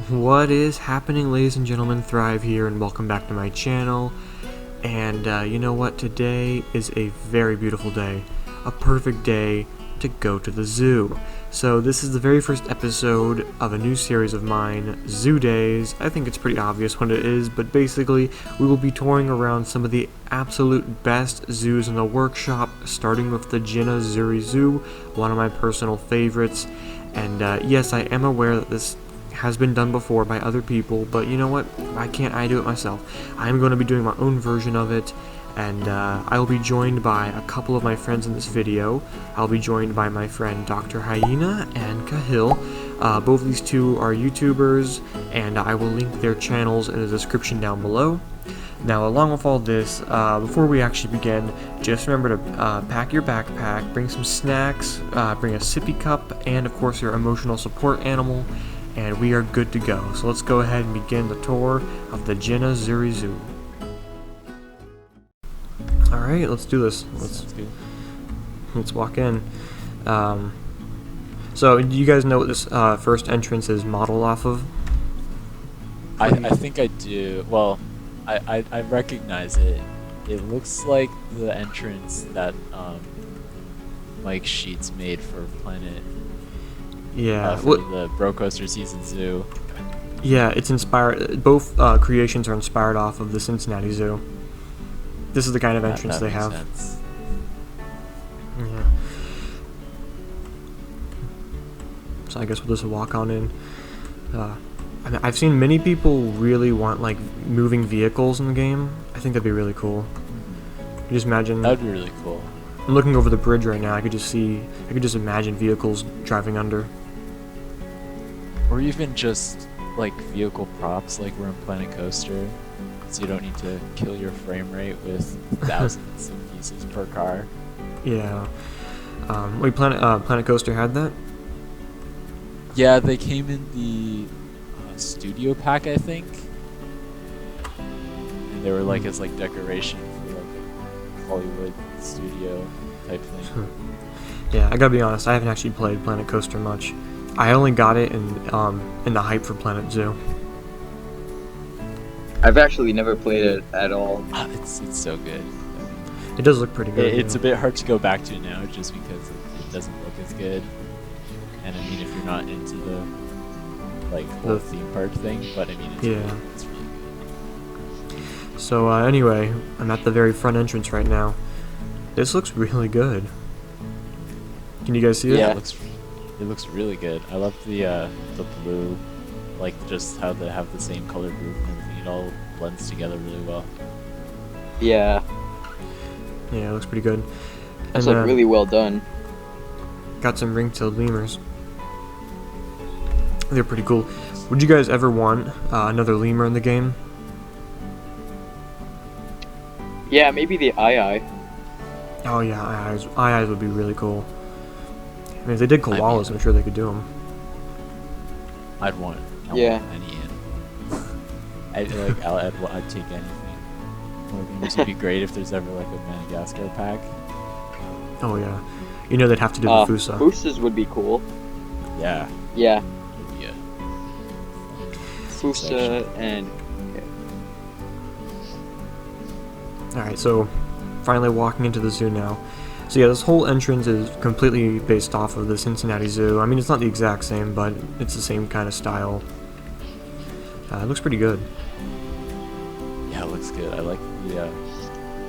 What is happening, ladies and gentlemen? Thrive here, and welcome back to my channel. And you know what? Today is a very beautiful day. A perfect day to go to the zoo. So this is the very first episode of a new series of mine, Zoo Days. I think it's pretty obvious what it is, but basically we will be touring around some of the absolute best zoos in the workshop, starting with the Jina Zuri Zoo, one of my personal favorites. And yes, I am aware that this has been done before by other people, but you know what? Why can't I do it myself? I'm going to be doing my own version of it, and I will be joined by a couple of my friends in this video. I'll be joined by my friend Dr. Hyena and Kahil. Both of these two are YouTubers, and I will link their channels in the description down below. Now, along with all this, before we actually begin, just remember to pack your backpack, bring some snacks, bring a sippy cup, and of course your emotional support animal, and we are good to go. So let's go ahead and begin the tour of the Jina Zuri Zoo. Alright, let's do this. Let's walk in. So, do you guys know what this first entrance is modeled off of? I think I do. Well, I recognize it. It looks like the entrance that Mike Sheets made for Planet. Yeah. For the Bro Coaster Season Zoo. Yeah, it's inspired. Both creations are inspired off of the Cincinnati Zoo. This is the kind of entrance they have. Sense. Yeah. So I guess we'll just walk on in. I mean, I've seen many people really want like moving vehicles in the game. I think that'd be really cool. You just imagine. That'd be really cool. I'm looking over the bridge right now. I could just imagine vehicles driving under. Or even just like vehicle props, like we're in Planet Coaster, so you don't need to kill your frame rate with thousands of pieces per car. Yeah. Wait, Planet Coaster had that? Yeah, they came in the studio pack, I think, and they were like as like decoration for like Hollywood studio type thing. Yeah, I gotta be honest. I haven't actually played Planet Coaster much. I only got it in the hype for Planet Zoo. I've actually never played it at all. It's so good. It does look pretty good. It's a bit hard to go back to now, just because it doesn't look as good. And I mean, if you're not into the like whole theme park thing, but I mean, it's really good. So anyway, I'm at the very front entrance right now. This looks really good. Can you guys see it? Yeah, it looks really good. I love the blue, like just how they have the same color group and everything. It all blends together really well. Yeah. Yeah, it looks pretty good. It's And, like really well done. Got some ring-tailed lemurs. They're pretty cool. Would you guys ever want another lemur in the game? Yeah, maybe the eye. Oh yeah, eyes would be really cool. I mean, if they did koalas, I'm sure they could do them. I'd want any animal. I'd take anything. It would be great if there's ever like a Madagascar pack. Oh yeah, you know they'd have to do the Fusa. Fusas would be cool. Yeah. Yeah. Would be a Fusa and. Alright, so finally walking into the zoo now. So yeah, this whole entrance is completely based off of the Cincinnati Zoo. I mean, it's not the exact same, but it's the same kind of style. It looks pretty good. Yeah, it looks good. I like the.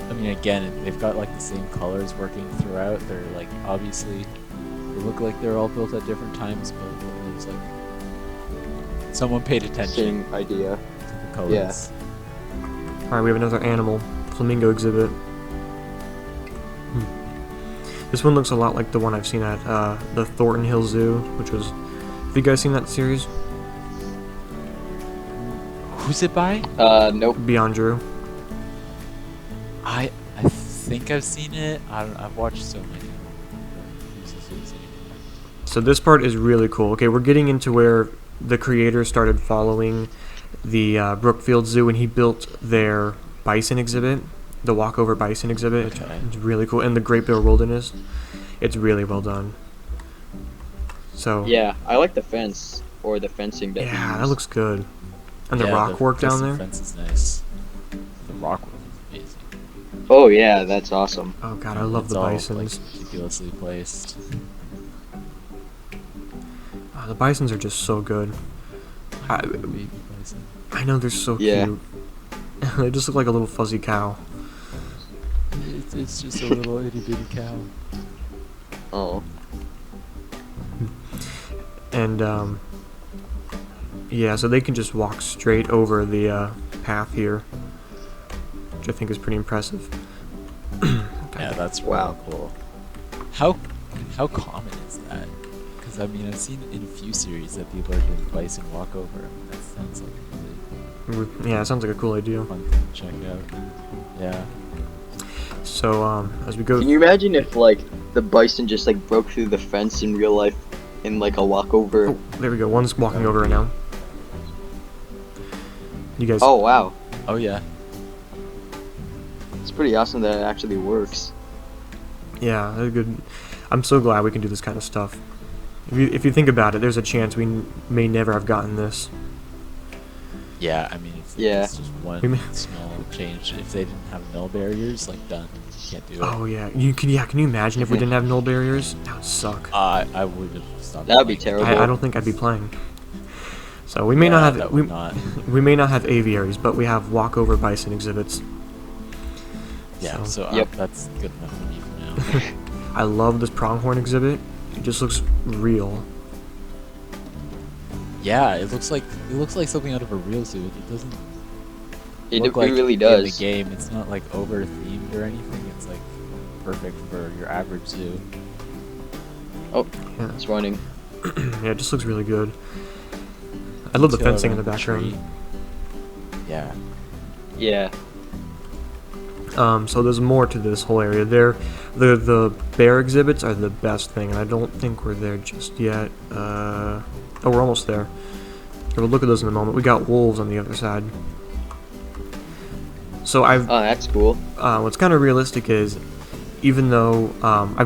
I mean, again, they've got like the same colors working throughout. They're like obviously they look like they're all built at different times, but it's like someone paid attention. Same idea. To the colors. Yeah. Alright, we have another animal. Flamingo exhibit. This one looks a lot like the one I've seen at the Thornton Hill Zoo, which was... Have you guys seen that series? Who's it by? Nope. Beyond Drew. I think I've seen it. I've watched so many. So this part is really cool. Okay, we're getting into where the creator started following the Brookfield Zoo, and he built their bison exhibit, the walkover bison exhibit. Okay. It's really cool. And the Great Bear Wilderness. It's really well done. So Yeah, I like the fence. or the fencing that he Yeah, that used. looks good. And the Yeah, rock work down custom there. fence is nice. The rock work is amazing. Oh yeah, that's awesome. Oh god, I love It's the all, bisons. like, meticulously placed. The bisons are just so good. Baby bison. I know they're so Yeah. cute. They just look like a little fuzzy cow. It's just a little itty bitty cow. Oh. And yeah, so they can just walk straight over the path here, which I think is pretty impressive. Yeah, that's Wow. really cool. How common is that? Because I mean, I've seen in a few series that people are doing bison walk over. I mean, that sounds like a really Yeah, it sounds like a cool idea. fun thing to check out. Yeah. So as we go, Can you imagine if like the bison just like broke through the fence in real life in like a walkover? oh, there we go. One's walking over right now. You guys. Oh wow, Oh yeah. it's pretty awesome that it actually works. Yeah, they're good. I'm so glad we can do this kind of stuff. If you think about it, there's a chance we may never have gotten this. Yeah, I mean, Yeah. it's just one We may- small change. If they didn't have null barriers, like done, can't do it. Oh yeah, can you imagine if we didn't have null barriers? That would suck. I would have stopped. That would be playing. terrible. I don't think I'd be playing. So we may not Yeah, have that we, would not. we may not have aviaries, but we have walkover bison exhibits. Yeah, so Yep. that's good enough for me for now. I love this pronghorn exhibit. It just looks real. Yeah, it looks like something out of a real zoo. It doesn't It look like really in the does. game. It's not like over themed or anything. It's like perfect for your average zoo. Oh, Yeah, it's running. yeah, it just looks really good. I love the Detail fencing in the around background. tree. Yeah. Yeah. So there's more to this whole area. The bear exhibits are the best thing, and I don't think we're there just yet. Oh, we're almost there. We'll look at those in a moment. We got wolves on the other side. So Oh, that's cool. what's kind of realistic is, even though,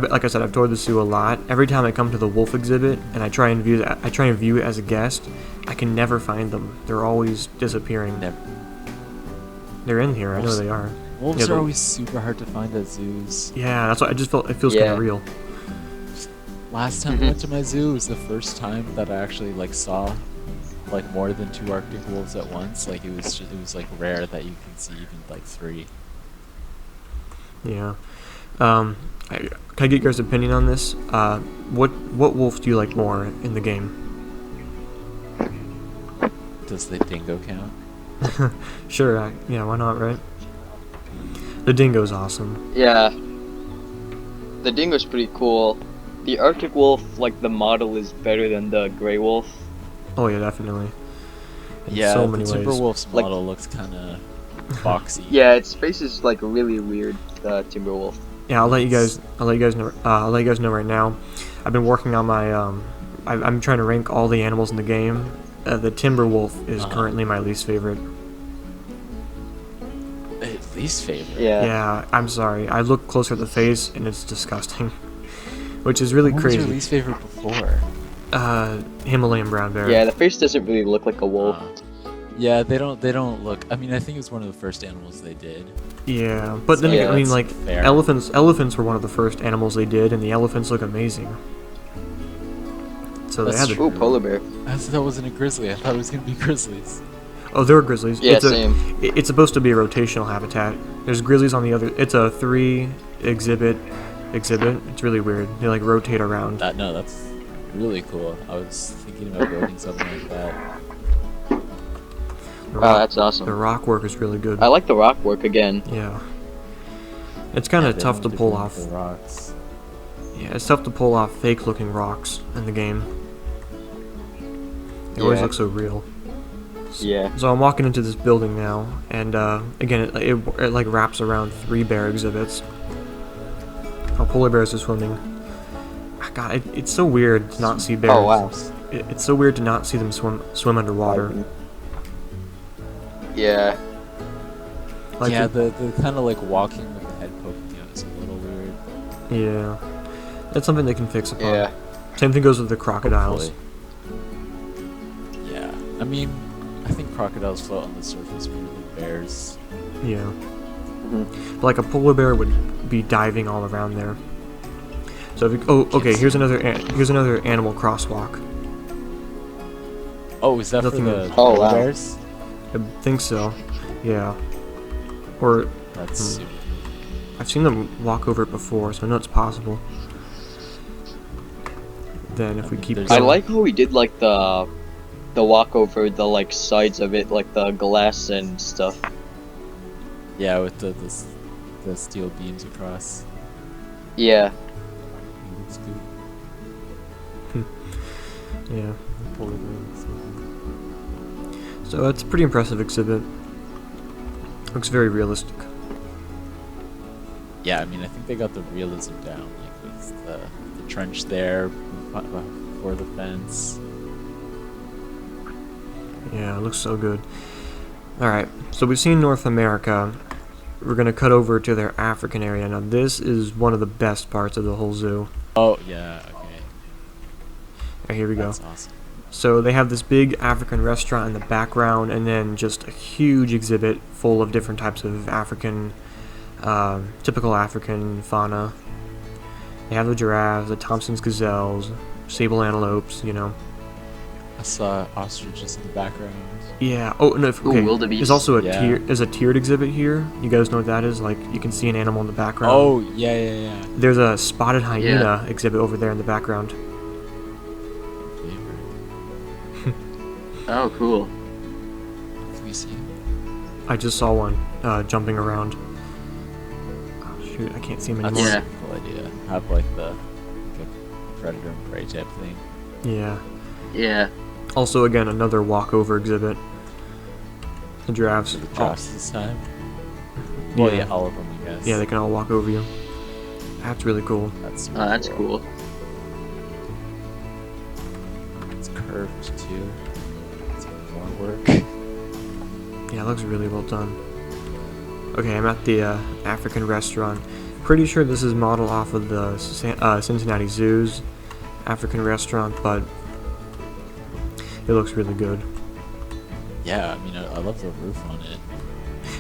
like I said, I've toured the zoo a lot. Every time I come to the wolf exhibit and I try and view it as a guest, I can never find them. They're always disappearing. Never. They're in here. I know Wolves- they are. Wolves Yeah, are the- always super hard to find at zoos. Yeah, that's what I just felt. It feels kind Yeah. of real. Last time I went to my zoo, it was the first time that I actually like saw like more than 2 Arctic wolves at once. Like it was like rare that you can see even like 3. Yeah. Can I get your guys' opinion on this? What wolf do you like more in the game? Does the dingo count? Sure. Yeah. Why not? Right. The dingo's awesome. Yeah. The dingo's pretty cool. The Arctic wolf, like the model, is better than the gray wolf. Oh yeah, definitely. In Yeah, so the many ways. Timberwolf's Like- model looks kind of boxy. Yeah, its face is like really weird. The timber wolf. Yeah, I'll let you guys know right now. I've been working on my I'm trying to rank all the animals in the game. The timber wolf is currently my least favorite. At least favorite. Yeah. Yeah, I'm sorry. I look closer at the face and it's disgusting, which is really What was crazy. your least favorite before? Himalayan brown bear. Yeah, the face doesn't really look like a wolf. Yeah, they don't look. I mean, I think it was one of the first animals they did. Yeah, but then Yeah, again, I mean, that's like fair. elephants were one of the first animals they did, and the elephants look amazing. So they That's had to. true. Ooh, polar bear. I thought that wasn't a grizzly. I thought it was gonna be grizzlies. Oh, there were grizzlies. Yeah, it's same. It's supposed to be a rotational habitat. There's grizzlies on the other. It's a 3 exhibit. It's really weird. They like rotate around. That's really cool. I was thinking about building something like that. The Wow, rock, that's the awesome. rock work is really good. I like the rock work again. Yeah. It's kind of Yeah, they tough know to what pull they're doing off. with the rocks. Yeah, it's tough to pull off fake-looking rocks in the game. They always Yeah. look so real. Yeah. So I'm walking into this building now, and again, it like wraps around 3 bear exhibits. Oh, polar bears are swimming. Ah, God, it's so weird to not see bears. Oh wow. It's so weird to not see them swim underwater. Yeah. Like Yeah, it- the kind of like walking with the head poking out is a little weird. yeah. That's something they can fix upon. Yeah. Same thing goes with the crocodiles. Hopefully. I mean, I think crocodiles float on the surface more than bears. Yeah. Mhm. Like a polar bear would be diving all around there. So if you, oh, okay. Here's another animal crosswalk. Oh, is that Nothing for the is- Oh, polar wow. bears? I think so. Yeah. Or That's super. I've seen them walk over it before, so I know it's possible. Then if we keep There's- I going, like how we did like the walk over the like sides of it, like the glass and stuff. Yeah, with the steel beams across. Yeah. It looks good. yeah. Polar bear looks so So it's a pretty impressive exhibit. Looks very realistic. good. Yeah, I mean, I think they got the realism down, like with the trench there before the fence. Yeah, it looks so good. Alright, so we've seen North America. We're gonna cut over to their African area. Now this is one of the best parts of the whole zoo. Oh, yeah, okay. Alright, here we go. That's awesome. So they have this big African restaurant in the background, and then just a huge exhibit full of different types of African, typical African fauna. They have the giraffes, the Thompson's gazelles, sable antelopes, you know. I saw ostriches in the background. Yeah. Oh no. Okay. wildebeest. There's also a Yeah. there's a tiered exhibit here. You guys know what that is? Like you can see an animal in the background. Oh, yeah, yeah, yeah. There's a spotted hyena exhibit over there in the background. Favorite. Oh, cool. Can we see? I just saw one jumping around. Oh shoot! I can't see him That's anymore. Yeah. a cool idea. Have like a predator and prey type thing. Yeah. Yeah. Also, again, another walkover exhibit. The giraffes. The giraffes this time. Well, yeah, all of them, I guess. Yeah, they can all walk over you. That's really cool. That's Oh, that's cool. It's curved too. It's more work. Yeah, it looks really well done. Okay, I'm at the African restaurant. Pretty sure this is modeled off of the Cincinnati Zoo's African restaurant, but it looks really good. Yeah, I mean, I love the roof on it.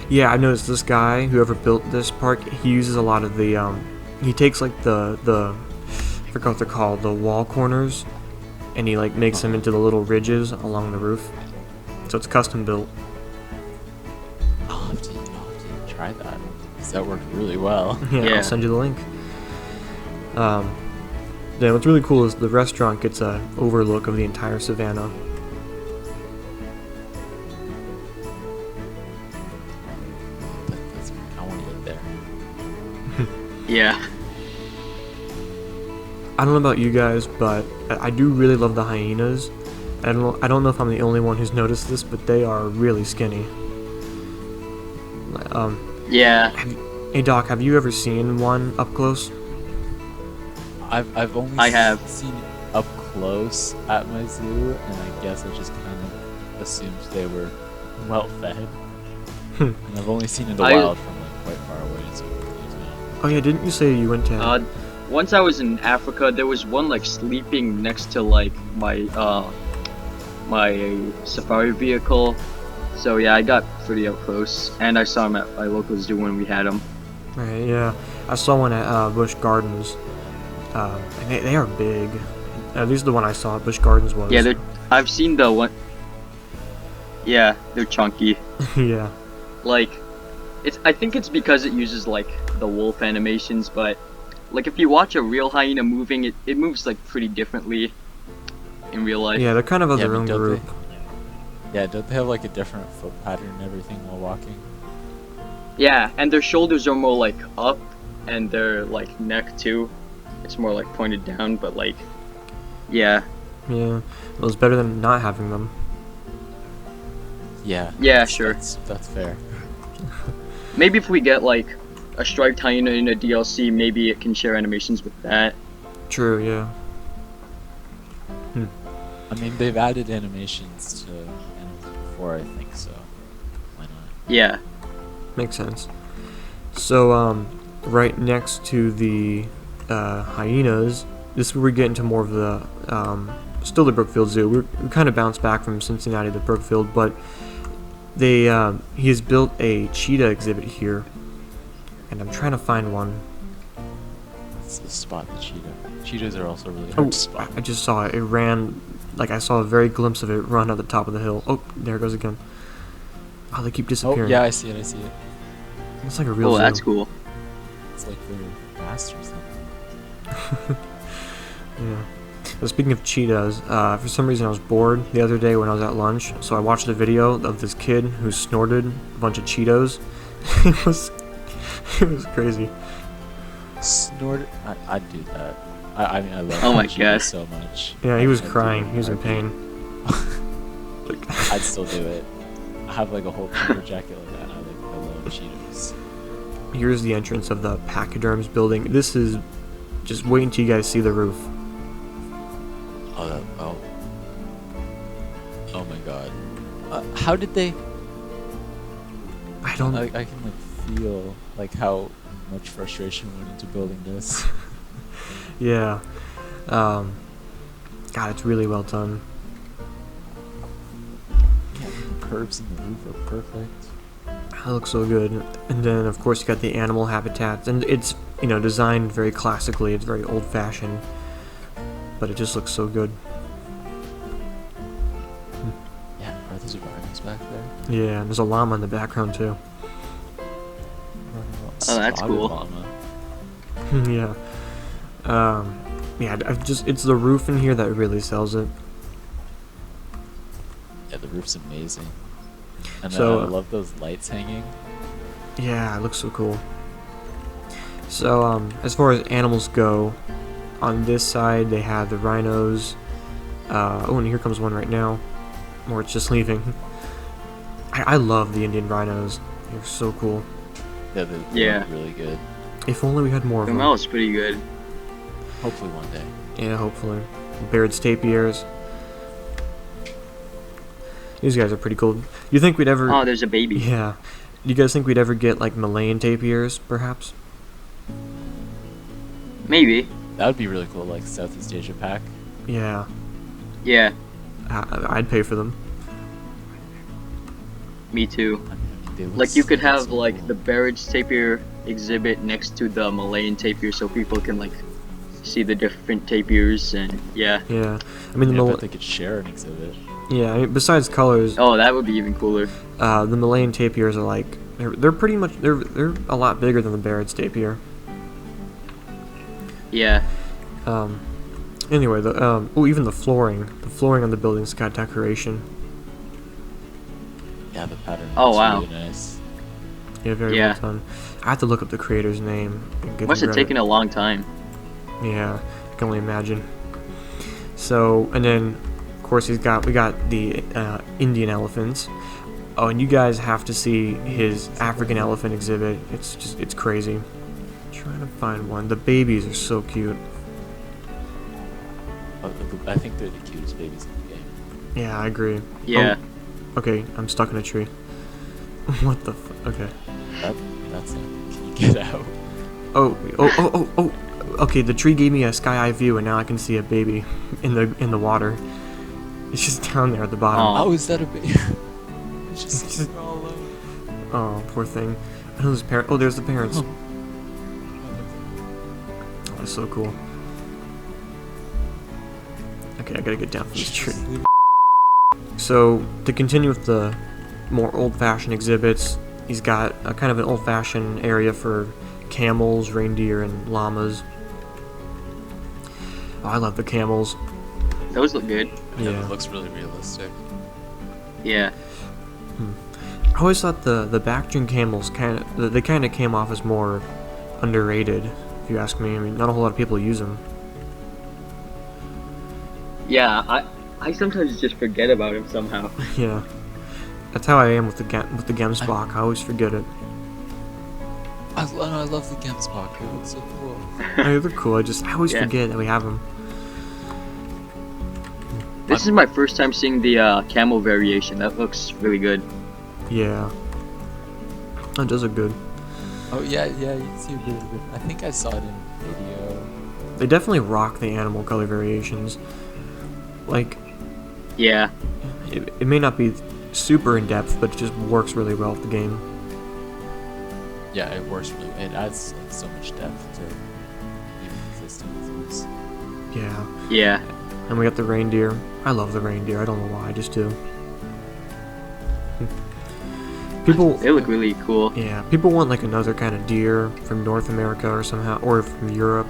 Yeah, I've noticed this guy, whoever built this park, he uses a lot of the, he takes like the I forgot what they're called, the wall corners, and he like makes them into the little ridges along the roof. So it's custom built. I'll have to try that. 'Cause that worked really well. Yeah, Yeah. I'll send you the link. Yeah, what's really cool is the restaurant gets a overlook of the entire savannah. I want to eat there. Yeah. I don't know about you guys, but I do really love the hyenas. I don't know if I'm the only one who's noticed this, but they are really skinny. Yeah. Hey Doc, have you ever seen one up close? I've only I have. seen it up close at my zoo, and I guess I just kind of assumed they were well fed. And I've only seen it in the I- wild from like quite far away. So Oh yeah, didn't you say you went to? Once I was in Africa, there was one like sleeping next to like my safari vehicle. So yeah, I got pretty up close, and I saw him at my local zoo when we had him. Right, yeah, I saw one at Busch Gardens. And they are big. At least the one I saw at Busch Gardens was. Yeah, I've seen the one. Yeah, they're chunky. yeah. Like, I think it's because it uses like the wolf animations, but like if you watch a real hyena moving, it moves like pretty differently in real life. Yeah, they're kind of of Yeah, their but own don't group. yeah, don't they have like a different foot pattern and everything while walking? Yeah, and their shoulders are more like up, and their like neck too. It's more like pointed down, but like, yeah. Yeah, well, it's better than not having them. Yeah. Yeah, sure. That's fair. Maybe if we get like a striped hyena in a DLC, maybe it can share animations with that. True, yeah. I mean, they've added animations to animals before, I think, so why not? Yeah. Makes sense. So, right next to the hyenas, this is where we get into more of the still the Brookfield Zoo. We kind of bounced back from Cincinnati to Brookfield, but he has built a cheetah exhibit here, and I'm trying to find one. Let's spot the cheetah. Cheetahs are also really Oh, hard to spot. I just saw it. It ran, like I saw a very glimpse of it run at the top of the hill. Oh, there it goes again. Oh, they keep Oh, disappearing. yeah, I see it, I see it. It's like a real Oh, zoo. that's cool. It's like they're fast or something. Yeah. Well, speaking of cheetahs, for some reason I was bored the other day when I was at lunch, so I watched a video of this kid who snorted a bunch of Cheetos. it was crazy. Snort. I'd do that. I mean, I love Oh my Cheetos gosh. so much. Yeah, he was I'd do crying. it. He was in pain. I'd still do it. I have like a whole cheeto jacket like that. I love Cheetos. Here's the entrance of the Pachyderms building. This is just wait until you guys see the roof. Oh my god. How did they? I don't. I can like feel like how much frustration went into building this. Yeah. God, it's really well done. Yeah, the curves in the roof are perfect. That looks so good. And then, of course, you got the animal habitats, and it's designed very classically. It's very old-fashioned, but it just looks so good. Yeah, are those rhinos back there? Yeah, and there's a llama in the background too. Oh, that's cool. Llama. Yeah. Yeah, it's the roof in here that really sells it. Yeah, the roof's amazing. And So, then I love those lights hanging. Yeah, it looks so cool. So, as far as animals go, on this side they have the rhinos. Oh, and here comes one right now, or it's just leaving. I love the Indian rhinos. They're so cool. Yeah, they Yeah. look really good. If only we had more of The them. smell is pretty good. Hopefully one day. Yeah, hopefully. Baird's tapirs. These guys are pretty cool. You think we'd ever... Oh, there's a baby. Yeah. Do you guys think we'd ever get, like, Malayan tapirs, perhaps? Maybe. That would be really cool, like Southeast Asia pack. Yeah. Yeah, I'd pay for them. me too. I mean, they look Like you could so have cool. like the Barrage tapir exhibit next to the Malayan tapir, so people can like see the different tapirs and yeah. Yeah. I mean, Yeah, but they could share an exhibit. yeah, I mean, besides colors, Oh, that would be even cooler. the Malayan tapirs are like... They're pretty much... They're a lot bigger than the Barrett's tapir. Yeah. Anyway, even the flooring on the building's got decoration. Yeah, the pattern Oh, looks wow. really nice. Yeah, very Yeah. well done. I have to look up the creator's name. And give Must him have credit. taken a long time. Yeah, I can only imagine. So, and then, of course, we got the Indian elephants. Oh, and you guys have to see his African elephant exhibit. It's crazy. I'm trying to find one. The babies are so cute. I think they're the cutest babies in the game. Yeah, I agree. Yeah. Oh, okay, I'm stuck in a tree. What the okay. That's it. Can you get out? Oh. Okay, the tree gave me a sky-eye view, and now I can see a baby in the water. It's just down there at the bottom. Aw. Oh, is that a baby? It's just sitting all alone. Oh, poor thing. I know there's parent. Oh, there's the parents. Oh. Oh, that's so cool. Okay, I gotta get down from this tree. So, to continue with the more old-fashioned exhibits, he's got a kind of an old-fashioned area for camels, reindeer, and llamas. Oh, I love the camels. Those look good. Yeah. It looks really realistic. Yeah. I always thought the Bactrian camels kind of came off as more underrated, if you ask me. I mean, not a whole lot of people use them. Yeah, I sometimes just forget about him somehow. Yeah, that's how I am with the Gemsbach. I always forget it. I love the Gemsbach. It looks so cool. They're cool. I always Yeah. forget that we have them. This is my first time seeing the camel variation. That looks really good. Yeah, that does look good. Oh yeah, you can see a bit of it. I think I saw it in a video. They definitely rock the animal color variations. Like, Yeah. it may not be super in depth, but it just works really well with the game. Yeah, it works really. It adds like so much depth to even existing zoos. Yeah. Yeah. And we got the reindeer. I love the reindeer. I don't know why, I just do. People, They look really cool. yeah, people want like another kind of deer from North America or somehow, or from Europe.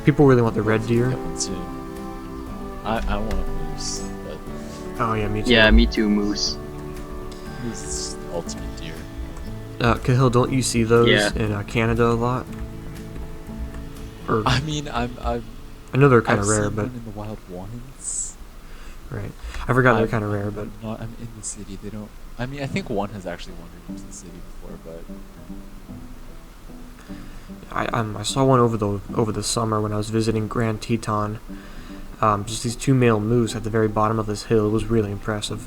People really want the red deer. Get one soon. I want a moose, but Oh yeah, me too. Yeah, me too, moose. moose is the ultimate deer. Kahil, don't you see those Yeah. in Canada a lot? Or I mean, I know they're kind I've of rare, seen but one in the wild once. right. I forgot they're I'm- kind of rare, but I'm in the city. They don't. I mean, I think one has actually wandered into the city before, but I saw one over the summer when I was visiting Grand Teton. Just these two male moose at the very bottom of this hill. It was really impressive.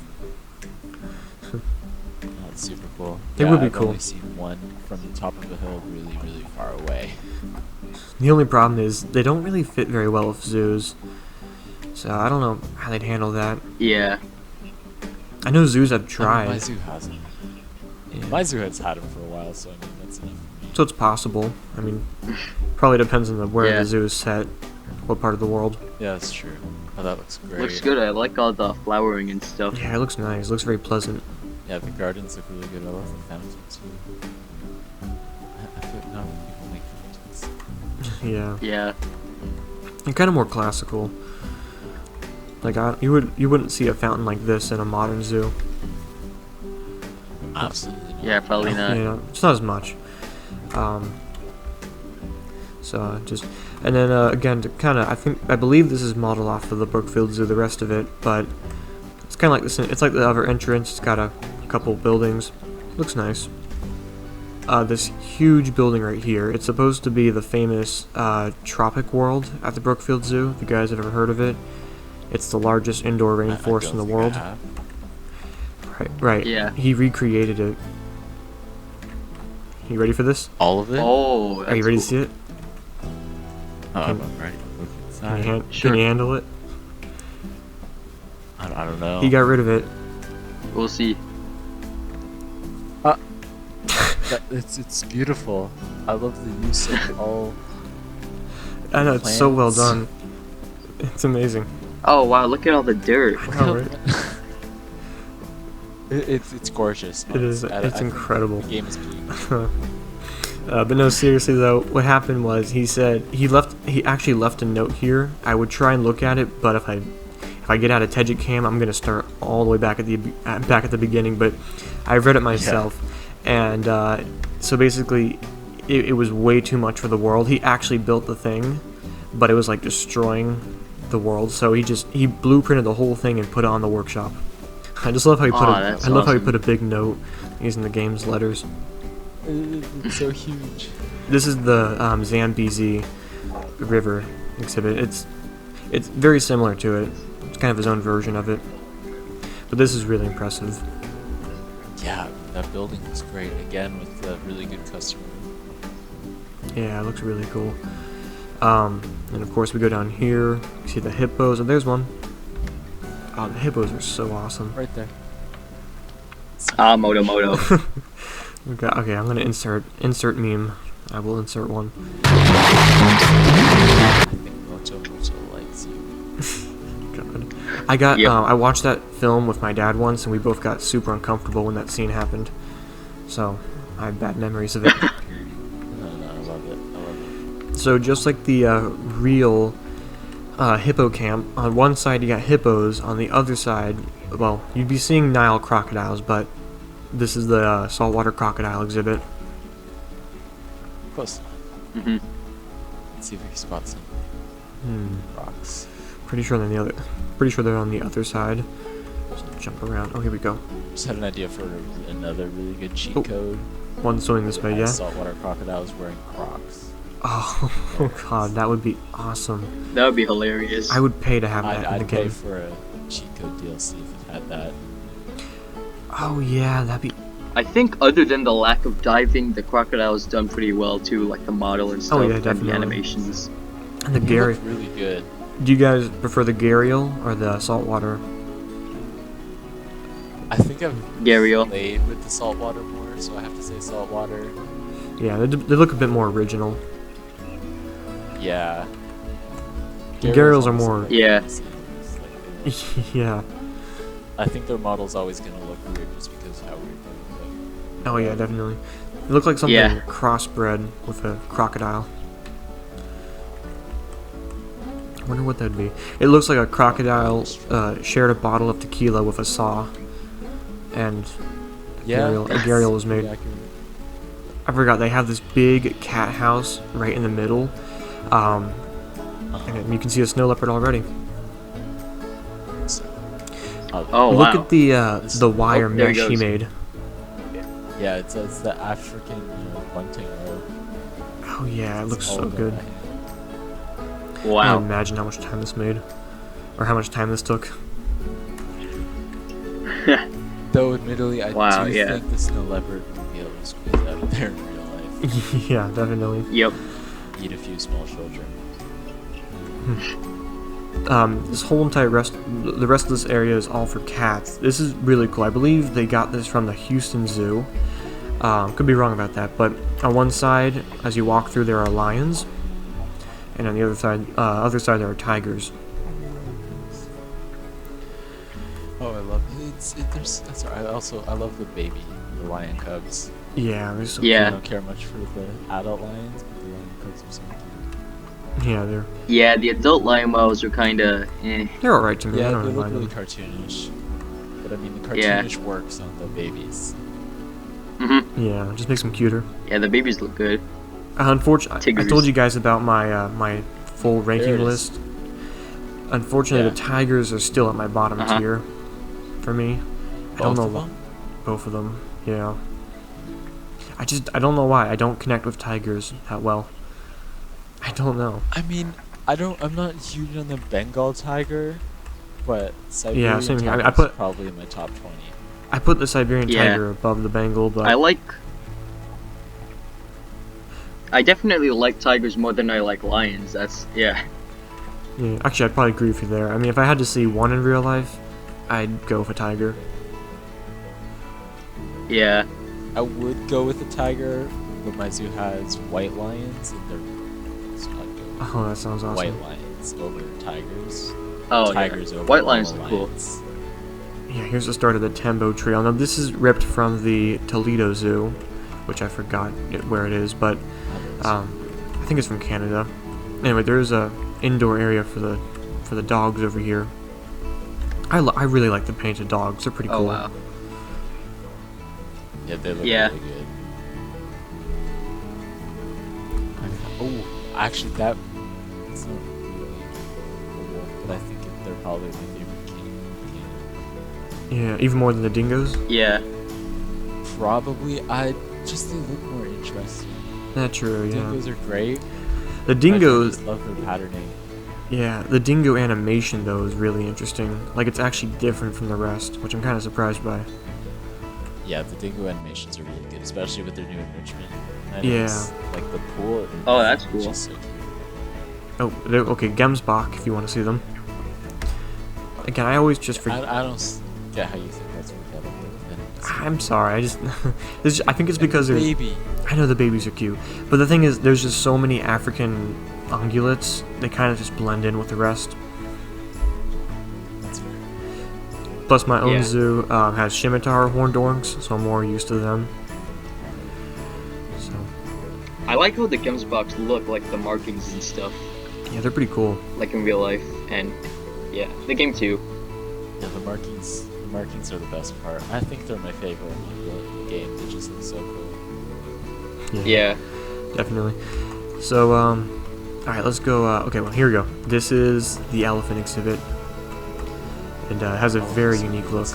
not super cool. They Yeah, would be I've cool. only seen one from the top of a hill, really, really far away. The only problem is they don't really fit very well with zoos. So I don't know how they'd handle that. Yeah. I know zoos have I mean, tried. my zoo hasn't. Yeah. My zoo has had them for a while, so I mean that's enough. So it's possible. I mean, probably depends on where Yeah. the zoo is set, what part of the world. Yeah, that's true. Oh, that looks great. Looks good. I like all the flowering and stuff. Yeah, it looks nice. It looks very pleasant. Yeah, the gardens look really good. I love the fountains too. I feel not many people make fountains. Yeah, Yeah. and kind of more classical. Like you wouldn't see a fountain like this in a modern zoo. Absolutely not. Yeah, probably not. You know, it's not as much. And then again, to kind of, I believe this is modeled off of the Brookfield Zoo, the rest of it, but it's kind of like this. It's like the other entrance. It's got a couple buildings. Looks nice. This huge building right here. It's supposed to be the famous Tropic World at the Brookfield Zoo. If you guys have ever heard of it, it's the largest indoor I rainforest don't in the think I world. have. Right. Yeah. He recreated it. You ready for this? All of it? Oh, Are you ready to see it? Oh, Can- I'm ready. Look Can you, inside. Sure. can you handle it? I don't know. He got rid of it. We'll see. It's beautiful. I love the use of all. I know, it's so well Plants. done. It's amazing. Oh wow, look at all the dirt. I know, right? It's gorgeous. It is. I It's think incredible. The game is beautiful. But no, seriously though, what happened was he said he actually left a note here. I would try and look at it, but if I get out of Tejikam, I'm gonna start all the way back at the beginning. But I read it myself, and so basically, it was way too much for the world. He actually built the thing, but it was like destroying the world. So he blueprinted the whole thing and put it on the workshop. I just love how he put That's I love how he awesome. put a big note using the game's letters. It's so huge. This is the Zambezi River exhibit. It's very similar to it. It's kind of his own version of it. But this is really impressive. Yeah, that building looks great. Again, with the really good customer. Yeah, it looks really cool. And of course we go down here. You see the hippos. Oh, there's one. Oh, the hippos are so awesome. Right there. Ah, Moto. Okay, I'm gonna insert meme. I will insert one. I think Moto likes you. God. I got. Yep. I watched that film with my dad once, and we both got super uncomfortable when that scene happened. So I have bad memories of it. No, I love it. I love it. So just like the real hippo camp, on one side you got hippos, on the other side, well, you'd be seeing Nile crocodiles, but this is the saltwater crocodile exhibit. Close. Mhm. Let's see if we can spot some rocks. Pretty sure they're on the other side. Just jump around. Oh, here we go. Just had an idea for another really good cheat Oh, code. One swimming this way, yeah? Saltwater crocodiles wearing Crocs. Oh, God, that would be awesome. That would be hilarious. I would pay to have that in the I'd pay game. for a cheat code DLC if it had that. Oh, yeah, that'd be... I think other than the lack of diving, the crocodile's done pretty well too, like the model and stuff, yeah, and definitely. the animations. And the They Gary... look really good. Do you guys prefer the gharial or the saltwater? I think I've Gharial. played with the saltwater more, so I have to say saltwater. Yeah, they look a bit more original. Yeah. The gharials are almost more. like Yeah. the same. It's like Yeah. I think their model's always gonna look weird just because of how weird they look. Oh yeah, definitely. It looked like something Yeah. crossbred with a crocodile. I wonder what that'd be. It looks like a crocodile shared a bottle of tequila with a saw, and a gharial was made. Yeah, I forgot they have this big cat house right in the middle, and you can see a snow leopard already. Oh Look wow. at the wire Oh, there he mesh he goes. made. Yeah, it's the African bunting rope. Oh yeah, it looks All so done good. by hand. I can't Wow. imagine how much time this made, or how much time this took. Though admittedly, I Wow, do yeah. think the snow leopard would be able to squeeze out of there in real life. Yeah, definitely. Yep. Eat a few small children. This whole entire the rest of this area is all for cats. This is really cool. I believe they got this from the Houston Zoo. Could be wrong about that, but on one side, as you walk through, there are lions, and on the other side there are tigers. Oh, I love it. I love the baby, the lion cubs. Yeah, they're so Yeah. I don't care much for the adult lions, but the lion cubs are so cute. cute. Yeah, Yeah, the adult lion models are kinda they're all right to me. I Yeah, don't they really look mind really them. cartoonish. But I mean, the Yeah. cartoonish works on the babies. Yeah, just makes them cuter. Yeah, the babies look good. Unfortunately, I Tigers. told you guys about my my full There ranking it is. list. Unfortunately, Yeah. the tigers are still at my bottom Uh-huh. tier for me. I Both don't know of why. them? Both of them, yeah. I don't know why. I don't connect with tigers that well. I don't know. I mean, I'm not huge on the Bengal tiger, but Siberian same here. I tiger's put- probably in my top 20. I put the Siberian Yeah. tiger above the Bengal, but I definitely like tigers more than I like lions. Yeah. yeah, actually, I'd probably agree with you there. I mean, if I had to see one in real life, I'd go with a tiger. Yeah. I would go with a tiger, but my zoo has white lions, and they're so I'd go Oh, that sounds awesome. white lions over tigers. Oh Tigers yeah. over White lions normal are cool. lions. Yeah, here's the start of the Tembo Trail. Now, this is ripped from the Toledo Zoo, which I forgot where it is, but I think it's from Canada. Anyway, there's a indoor area for the dogs over here. I really like the painted dogs. They're pretty Oh cool. wow. Yeah, they look Yeah. really good. Oh, actually, that's not really cool, but I think they're probably my favorite king. Yeah, even more than the dingoes. Yeah. Probably, they look more interesting. That's true. Yeah. Dingoes are great. The I dingoes. just love their patterning. Yeah, the dingo animation though is really interesting. Like it's actually different from the rest, which I'm kind of surprised by. Yeah, the dingo animations are really good, especially with their new enrichment. Yeah. Like the pool. Oh, that's is cool. just so cute. Oh, okay, Gemsbach, if you want to see them. Again, I always just forget. I don't get how you think that's forgettable. I'm sorry, I think it's because there's. baby. I know the babies are cute, but the thing is, there's just so many African ungulates. They kind of just blend in with the rest. That's fair. Plus, my own Yeah. zoo has scimitar horned orcs, so I'm more used to them. So I like how the Gemsbox look, like the markings and stuff, yeah, they're pretty cool. like in real life, and yeah, the game too. Yeah, the markings. The markings are the best part. I think they're my favorite in the game. They just look so cool. Yeah. Definitely. So, alright, let's go, okay, well, here we go. This is the elephant exhibit. It has a very unique look.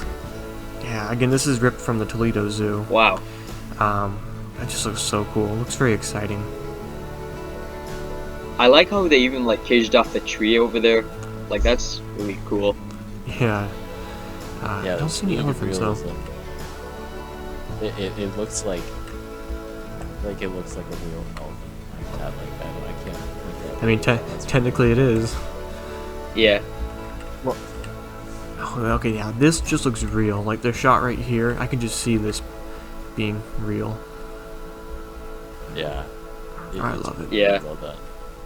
Yeah, again, this is ripped from the Toledo Zoo. Wow. That just looks so cool. It looks very exciting. I like how they even like caged off the tree over there. Like that's really cool. Yeah. I don't that's see any really good elephants, though. realism. It looks like it looks like a real elephant. I can't point that I mean, out. That's technically it is. Yeah. Oh, okay, yeah, this just looks real. Like, they're shot right here. I can just see this being real. Yeah. I It's love it. really Yeah. well done.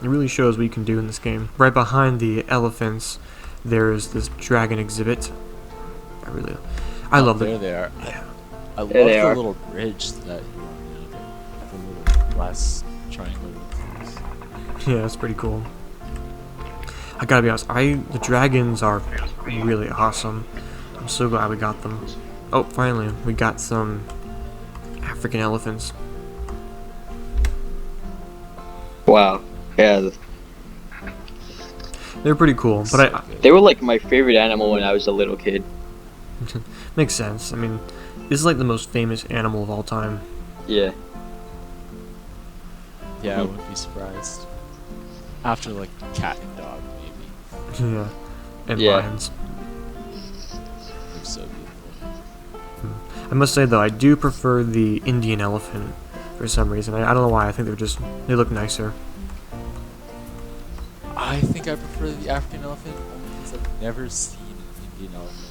It really shows what you can do in this game. Right behind the elephants, there is this dragon exhibit. I love There it. they are. Yeah. I love There they the are. little bridge that the little glass triangle. Yeah, it's pretty cool. I gotta be honest, the dragons are really awesome. I'm so glad we got them. Oh, finally, we got some African elephants. Wow. Yeah. They're pretty cool, but I They were like my favorite animal when I was a little kid. makes sense. I mean, this is like the most famous animal of all time. Yeah. Yeah, I wouldn't be surprised. After like cat and dog, maybe. Yeah, and Yeah. lions. They're so beautiful. I must say though, I do prefer the Indian elephant for some reason. I don't know why. I think they look nicer. I think I prefer the African elephant only because I've never seen an Indian elephant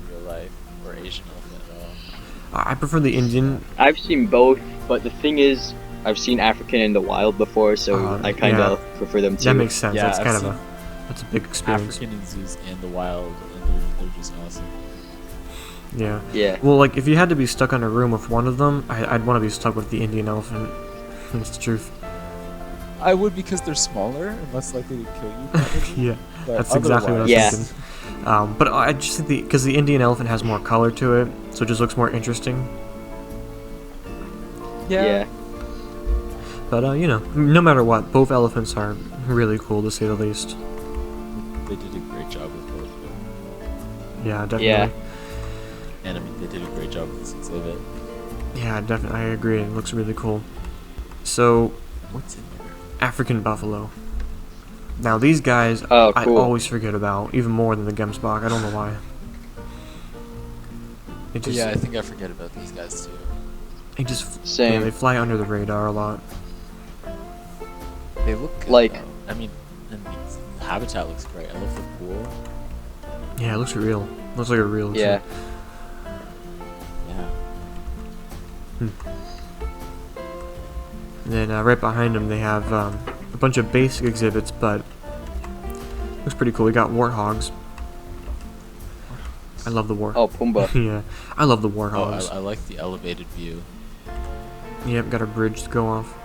in real life or Asian elephant at all. I prefer the Indian. I've seen both, but the thing is, I've seen African in the wild before, so I kind of prefer them too. That makes sense. Yeah, That's I've kind of seen that's a big experience. African in zoos and the wild, and they're just awesome. Yeah. Yeah. Well, like if you had to be stuck in a room with one of them, I'd want to be stuck with the Indian elephant. That's the truth. I would because they're smaller and less likely to kill you. Probably. Yeah, But that's exactly what I was Yeah. thinking. But I just think because the Indian elephant has more color to it, so it just looks more interesting. Yeah. But you know, no matter what, both elephants are really cool to say the least. They did a great job with both of them. Yeah, definitely. Yeah. And I mean, they did a great job with this exhibit. Yeah, definitely. I agree. It looks really cool. So, What's in there? African buffalo. Now these guys, Oh, I cool. always forget about, even more than the Gemsbach. I don't know why. It just, Yeah, I think I forget about these guys too. it just, Same. yeah, they fly under the radar a lot. They look good, Like- though. I mean, and the habitat looks great. I love the pool. Yeah, it looks real. Looks like a real. Yeah. zoo. Yeah. And then right behind them, they have a bunch of basic exhibits, but looks pretty cool. We got warthogs. I love the war. Oh, Pumbaa. Yeah, I love the Oh, warthogs. I like the elevated view. Yep, got a bridge to go off.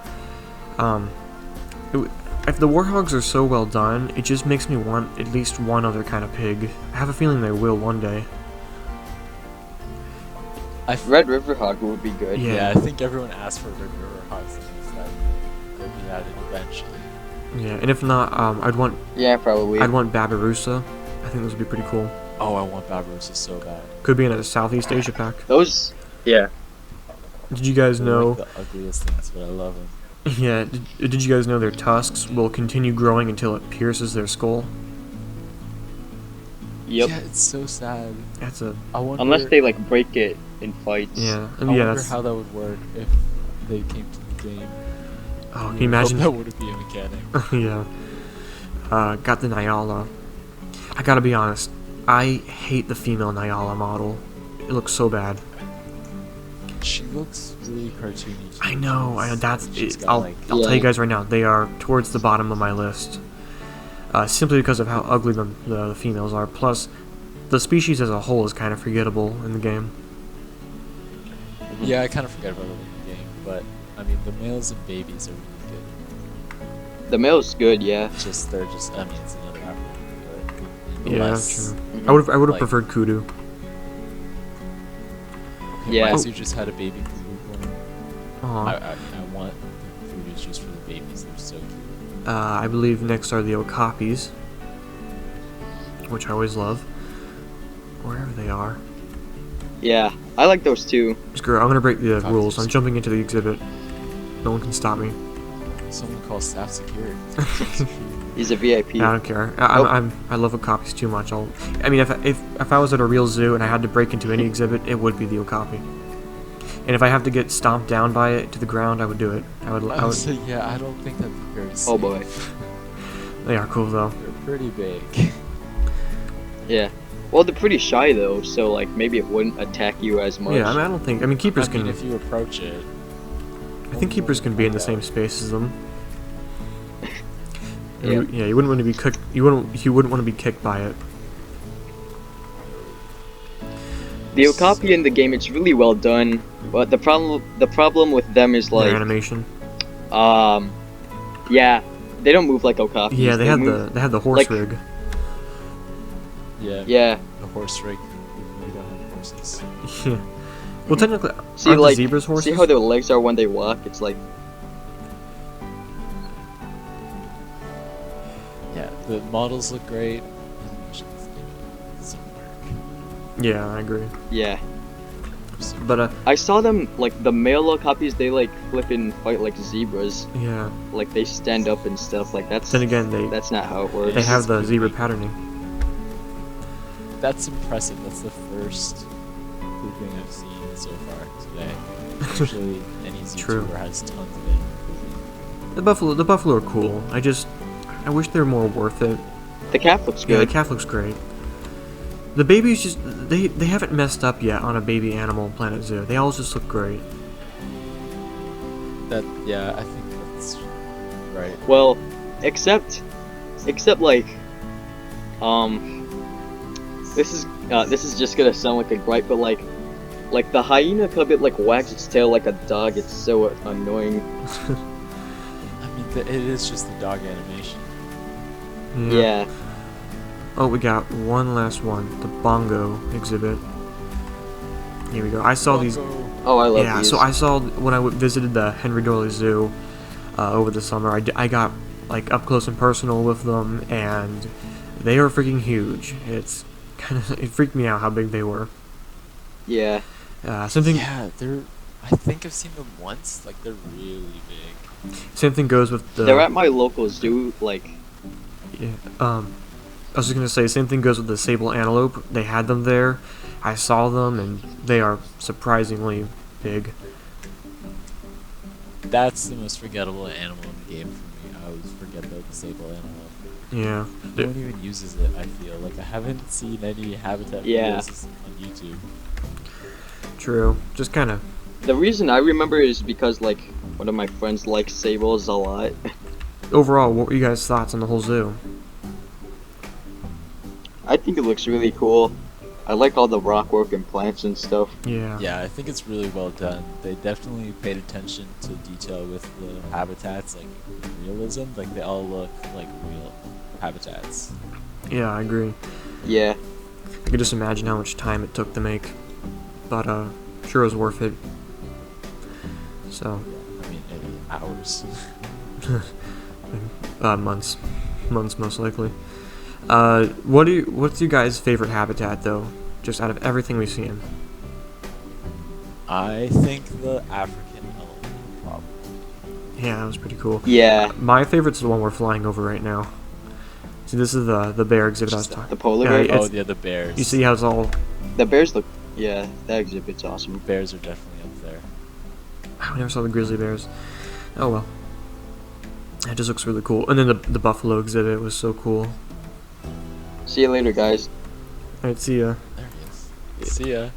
If the warthogs are so well done, it just makes me want at least one other kind of pig. I have a feeling they will one day. Red River Hog would be good. Yeah. Yeah, I think everyone asked for Red River Hogs and that they'll be added eventually. Yeah, and if not, Yeah, probably. I'd want Babirusa. I think those would be pretty cool. Oh, I want Barbarossa so bad. Could be in a Southeast Asia pack. Those. Yeah. Did you guys They're know? like the ugliest things, but I love them. Yeah, did you guys know their tusks will continue growing until it pierces their skull? Yep. Yeah, it's so sad. That's a I wonder, Unless they like break it in fights. yeah. I Yeah, wonder that's. how that would work if they came to the game. Oh, can I you imagine? hope that would be a mechanic. Yeah. Got the Nyala. I gotta be honest. I hate the female Nyala model. It looks so bad. She looks really cartoony. too. I know. That's. She's It, got, I'll like, I'll tell you Yeah. guys right now. They are towards the bottom of my list. Simply because of how ugly the females are. Plus, the species as a whole is kind of forgettable in the game. Yeah, I kind of forgot about it in the game, but I mean, the males and babies are really good. The male's good, yeah. It's just they're just. I mean, it's another African, but Yeah, less, true. Mhm. I would have Like- preferred kudu. Yeah. My zoo just had a baby kudu born. Aw. I want the kudus just for the babies. They're so cute. I believe next are the okapis, which I always love. Wherever they are. Yeah. I like those too. Screw it, I'm gonna break the Okapis. rules. I'm jumping into the exhibit. No one can stop me. Someone calls staff security. He's a VIP. I don't care. Oh. I love okapis too much. I mean, if I was at a real zoo and I had to break into any exhibit, it would be the okapi. And if I have to get stomped down by it to the ground, I would do it. I would. Honestly, yeah, I don't think that'd be very safe. Oh boy. They are cool though. They're pretty big. Yeah. Well, they're pretty shy though, so like maybe it wouldn't attack you as much. Yeah, I mean, I don't think. I mean, keepers I mean, can. if you approach it. I think keepers can be in the same space as them. Yeah. You wouldn't want to be cooked. You wouldn't want to be kicked by it. The Okapi in the game, it's really well done, but the problem with them is Their like, animation. yeah, they don't move like Okapi. Yeah, they had the horse like- rig. Yeah. Yeah. The horse rig. We don't have horses. Yeah. Well, technically, See, aren't like, the zebras horses? see how their legs are when they walk? It's like, Yeah, the models look great. Animations need some work. Yeah, I agree. yeah. But I saw them, like, the male Okapis, they, like, flip and fight like zebras. yeah. Like, they stand up and stuff. Like, that's Then again, that's not how it works. they have the zebra patterning. That's impressive. That's the first pooping I've seen so far today. Usually, any True. YouTuber has tons of it. The buffalo are cool. I wish they were more worth it. The calf looks Yeah, the good. calf looks great. The babies just they haven't messed up yet on a baby animal Planet Zoo. They all just look great. Yeah, I think that's right. Well, except like, this is just gonna sound like a gripe, but like the hyena cub, it like wags its tail like a dog. It's so annoying. I mean, it is just the dog animation. Yeah. Oh, we got one last one. The bongo exhibit. Here we go. I saw these. Oh, I love Yeah, these. so I saw when I visited the Henry Doorly Zoo over the summer. I got like up close and personal with them, and they are freaking huge. It freaked me out how big they were. Yeah. Same thing. Yeah, I think I've seen them once. Like, they're really big. Same thing goes with the. They're at my local zoo. Like, Yeah, I was just gonna say, same thing goes with the sable antelope. They had them there. I saw them, and they are surprisingly big. That's the most forgettable animal in the game for me. I always forget the sable animal. Yeah. No one even uses it, I feel. Like, I haven't seen any habitat Yeah. videos on YouTube. True. Just kind of. the reason I remember is because like one of my friends likes sables a lot. Overall, what were you guys' thoughts on the whole zoo? I think it looks really cool. I like all the rock work and plants and stuff. Yeah. Yeah, I think it's really well done. They definitely paid attention to detail with the habitats, like realism. Like, they all look like real habitats. Yeah, I agree. Yeah. I could just imagine how much time it took to make, but sure it was worth it. So, I mean, maybe hours. months most likely. What's your guys' favorite habitat though? Just out of everything we've seen. I think the African elephant, probably. Yeah, that was pretty cool. Yeah. My favorite's the one we're flying over right now. See, this is the bear exhibit I was talking. The polar Yeah, bear. it's- Oh, yeah, the bears. You see how it's all. The bears look. Yeah, that exhibit's awesome. Bears are definitely up there. I never saw the grizzly bears. Oh well. It just looks really cool. And then the buffalo exhibit was so cool. See you later, guys. Alright, see ya. There he is. See ya.